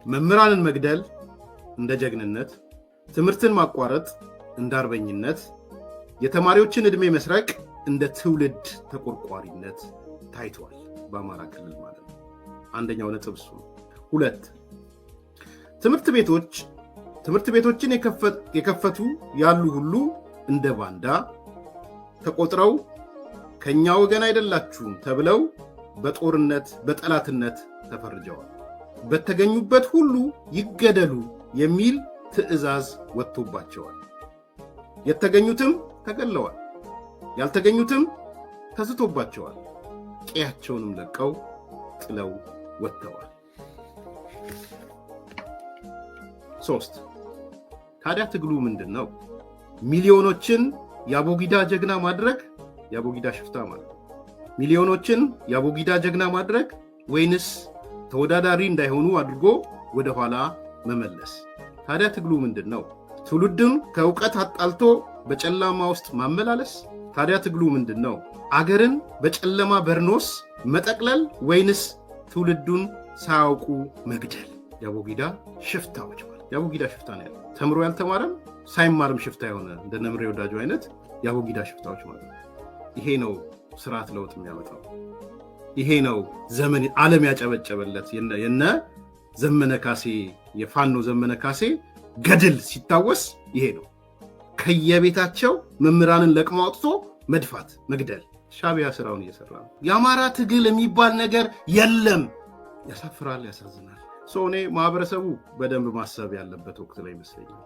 መምህራንን መግደል እንደ ጀግንነት፣ ትምህርትን ማቋረጥ እንደ አርበኝነት፣ የተማሪዎችን ዕድሜ መስረቅ እንደ ትውልድ ተቆርቋሪነት ታይቷል በአማራ ክልል ማለት ነው። አንደኛው ነጥብ እሱ ነው። 2 ትምህርት ቤቶችን የከፈቱ ያሉ ሁሉ እንደ ባንዳ ተቆጥረው ከኛ ወገን አይደላችሁም ተብለው በጦርነት በጠላትነት ተፈርጀዋል። በተገኙበት ሁሉ ይገደሉ የሚል ትዕዛዝ ወጥቶባቸዋል። የተገኙትም ተገለዋል፣ ያልተገኙትም ተስቶባቸዋል። ቀያቸውንም ለቀው ጥለው ወጥተዋል። 3 ታዲያ ትግሉ ምንድነው? ሚሊዮኖችን ያቦጊዳ ጀግና ማድረግ፣ ያቦጊዳ ሽፍታ ማለት ሚሊዮኖችን ያቦጊዳ ጀግና ማድረግ ወይንስ ተወዳዳሪ እንዳይሆኑ አድርጎ ወደ ኋላ መመለስ? ታዲያ ትግሉ ምንድነው? ትውልድም ከእውቀት አጣልቶ በጨለማ ውስጥ ማመላለስ? ታዲያ ትግሉ ምንድነው? አገርን በጨለማ በርኖስ መጠቅለል ወይንስ ትውልዱን ሳያውቁ መግደል? ያቦጊዳ ሽፍታዎች ማለት ያቦጊዳ ሽፍታ ነው ያለው። ተምሮ ያልተማረም ሳይማርም ሽፍታ የሆነ እንደ ነምሬ ወዳጁ አይነት ያቦጊዳ ሽፍታዎች ማለት ነው። ይሄ ነው ስርዓት ለውጥ የሚያመጣው። ይሄ ነው ዘመን ዓለም ያጨበጨበለት የነ ዘመነ ካሴ የፋኖ ዘመነ ካሴ ገድል ሲታወስ ይሄ ነው። ከየቤታቸው መምህራንን ለቅሞ አውጥቶ መድፋት፣ መግደል። ሻዕቢያ ስራውን እየሰራ ነው። የአማራ ትግል የሚባል ነገር የለም። ያሳፍራል፣ ያሳዝናል። እኔ ማህበረሰቡ በደንብ ማሰብ ያለበት ወቅት ላይ ይመስለኛል።